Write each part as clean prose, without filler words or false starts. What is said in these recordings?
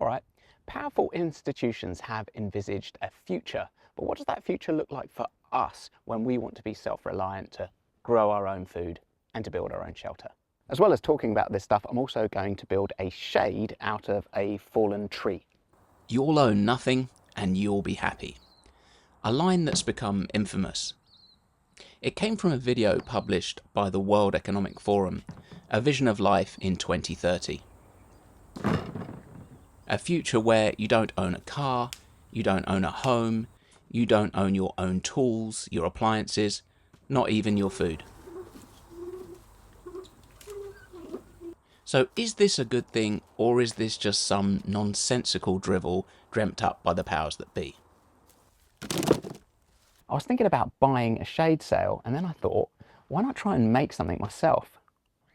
All right, powerful institutions have envisaged a future, but what does that future look like for us when we want to be self-reliant, to grow our own food and to build our own shelter? As well as talking about this stuff, I'm also going to build a shade out of a fallen tree. You'll own nothing and you'll be happy. A line that's become infamous. It came from a video published by the World Economic Forum, A Vision of Life in 2030. A future where you don't own a car, you don't own a home, you don't own your own tools, your appliances, not even your food. So is this a good thing, or is this just some nonsensical drivel dreamt up by the powers that be? I was thinking about buying a shade sail, and then I thought, why not try and make something myself?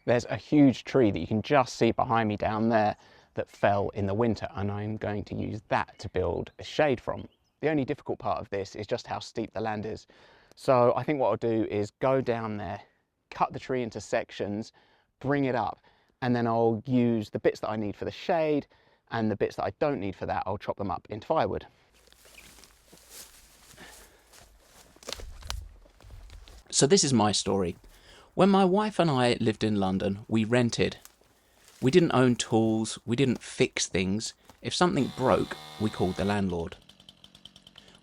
There's a huge tree that you can just see behind me down there that fell in the winter, and I'm going to use that to build a shade from. The only difficult part of this is just how steep the land is. So I think what I'll do is go down there, cut the tree into sections, bring it up, and then I'll use the bits that I need for the shade, and the bits that I don't need for that, I'll chop them up into firewood. So this is my story. When my wife and I lived in London, we rented. We didn't own tools, we didn't fix things. If something broke, we called the landlord.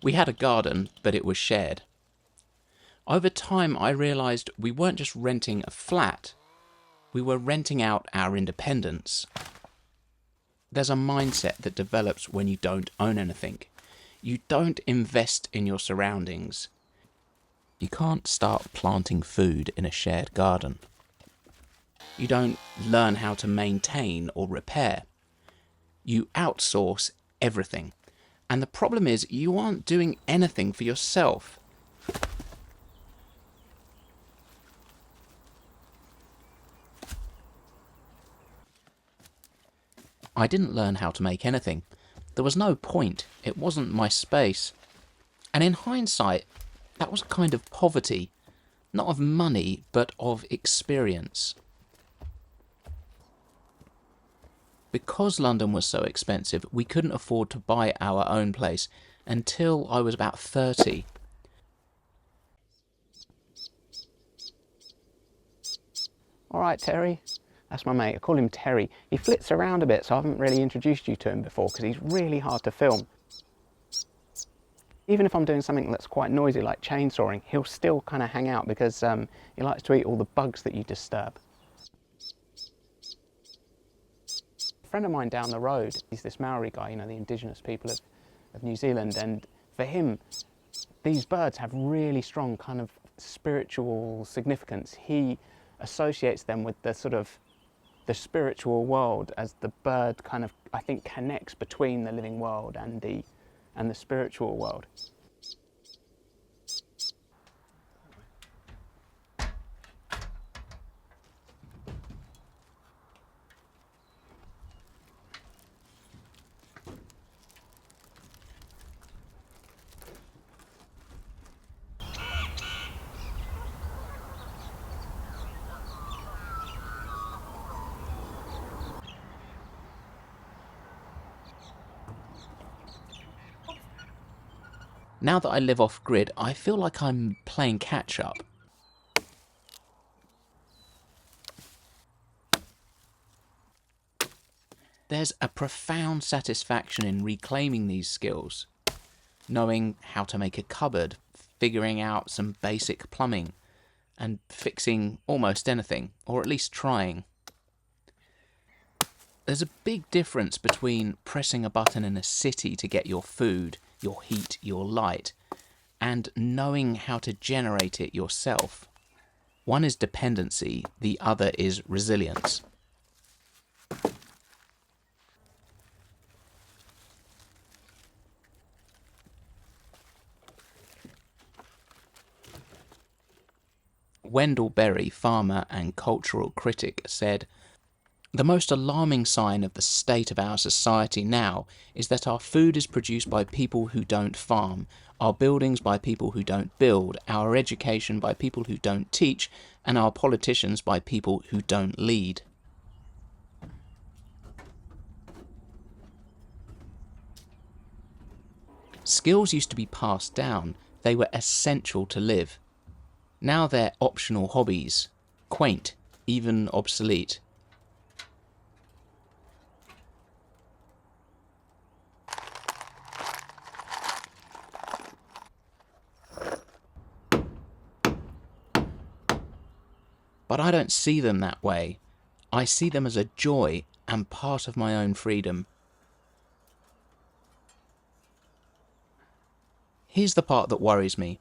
We had a garden, but it was shared. Over time, I realised we weren't just renting a flat, we were renting out our independence. There's a mindset that develops when you don't own anything. You don't invest in your surroundings. You can't start planting food in a shared garden. You don't learn how to maintain or repair. You outsource everything. And the problem is, you aren't doing anything for yourself. I didn't learn how to make anything. There was no point. It wasn't my space. And in hindsight, that was a kind of poverty, not of money, but of experience. Because London was so expensive, we couldn't afford to buy our own place until I was about 30. All right, Terry. That's my mate. I call him Terry. He flits around a bit, so I haven't really introduced you to him before because he's really hard to film. Even if I'm doing something that's quite noisy, like chainsawing, he'll still kind of hang out because he likes to eat all the bugs that you disturb. A friend of mine down the road, he's this Maori guy, you know, the indigenous people of New Zealand, and for him, these birds have really strong kind of spiritual significance. He associates them with the sort of the spiritual world, as the bird kind of, I think, connects between the living world and the spiritual world. Now that I live off-grid, I feel like I'm playing catch-up. There's a profound satisfaction in reclaiming these skills, knowing how to make a cupboard, figuring out some basic plumbing, and fixing almost anything, or at least trying. There's a big difference between pressing a button in a city to get your food, your heat, your light, and knowing how to generate it yourself. One is dependency, the other is resilience. Wendell Berry, farmer and cultural critic, said, "The most alarming sign of the state of our society now is that our food is produced by people who don't farm, our buildings by people who don't build, our education by people who don't teach, and our politicians by people who don't lead." Skills used to be passed down, they were essential to live. Now they're optional hobbies, quaint, even obsolete. But I don't see them that way. I see them as a joy and part of my own freedom. Here's the part that worries me.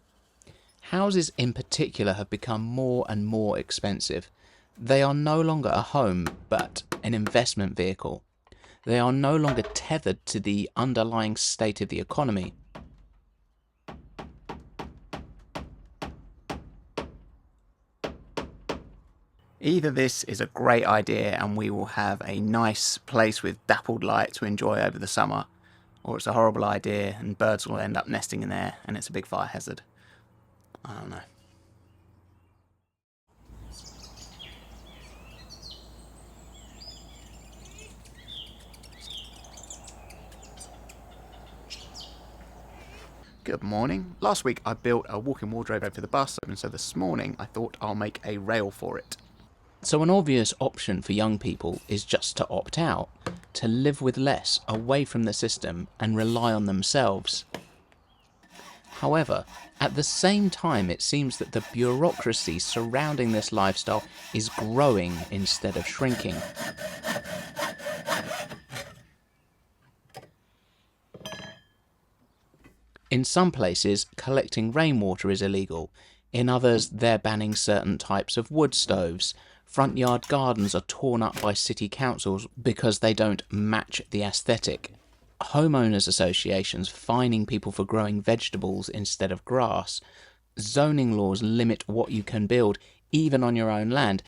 Houses in particular have become more and more expensive. They are no longer a home, but an investment vehicle. They are no longer tethered to the underlying state of the economy. Either this is a great idea and we will have a nice place with dappled light to enjoy over the summer, or it's a horrible idea and birds will end up nesting in there and it's a big fire hazard. I don't know. Good morning. Last week I built a walk-in wardrobe over the bus, and so this morning I thought I'll make a rail for it. So an obvious option for young people is just to opt out, to live with less, away from the system, and rely on themselves. However, at the same time it seems that the bureaucracy surrounding this lifestyle is growing instead of shrinking. In some places, collecting rainwater is illegal. In others, they're banning certain types of wood stoves. Front yard gardens are torn up by city councils because they don't match the aesthetic. Homeowners associations fining people for growing vegetables instead of grass. Zoning laws limit what you can build, even on your own land.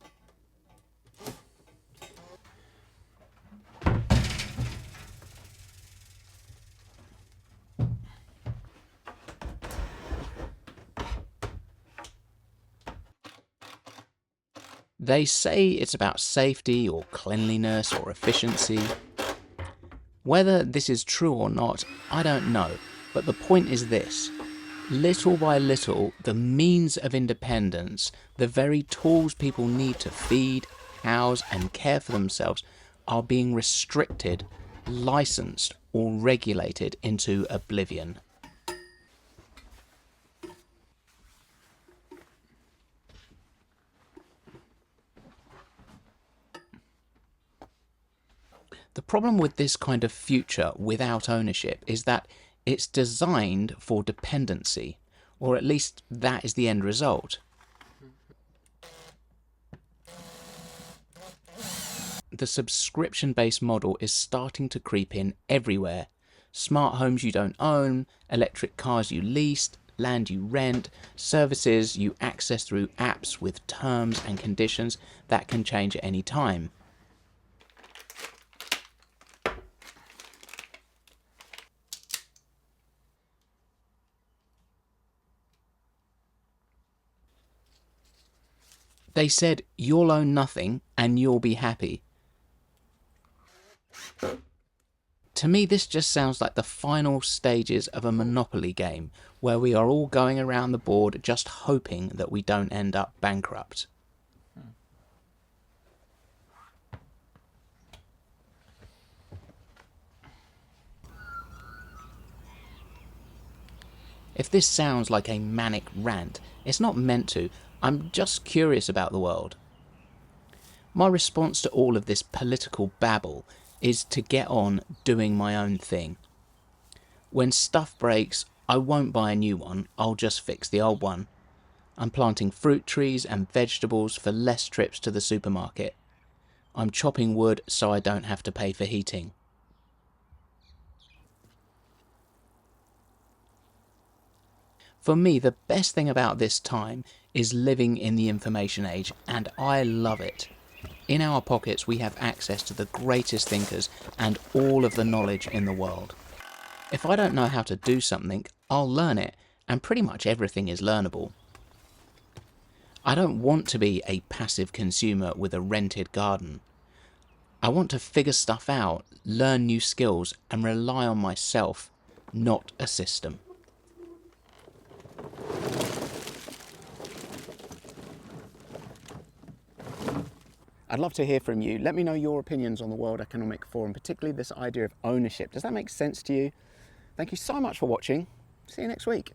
They say it's about safety or cleanliness or efficiency. Whether this is true or not, I don't know, but the point is this. Little by little, the means of independence, the very tools people need to feed, house and care for themselves, are being restricted, licensed or regulated into oblivion. The problem with this kind of future without ownership is that it's designed for dependency, or at least that is the end result. The subscription-based model is starting to creep in everywhere. Smart homes you don't own, electric cars you lease, land you rent, services you access through apps with terms and conditions that can change at any time. They said, you'll own nothing and you'll be happy. To me, this just sounds like the final stages of a Monopoly game, where we are all going around the board just hoping that we don't end up bankrupt. If this sounds like a manic rant, it's not meant to. I'm just curious about the world. My response to all of this political babble is to get on doing my own thing. When stuff breaks, I won't buy a new one, I'll just fix the old one. I'm planting fruit trees and vegetables for less trips to the supermarket. I'm chopping wood so I don't have to pay for heating. For me, the best thing about this time is living in the information age, and I love it. In our pockets, we have access to the greatest thinkers and all of the knowledge in the world. If I don't know how to do something, I'll learn it, and pretty much everything is learnable. I don't want to be a passive consumer with a rented garden. I want to figure stuff out, learn new skills, and rely on myself. not a system. I'd love to hear from you. Let me know your opinions on the World Economic Forum, particularly this idea of ownership. Does that make sense to you? Thank you so much for watching. See you next week.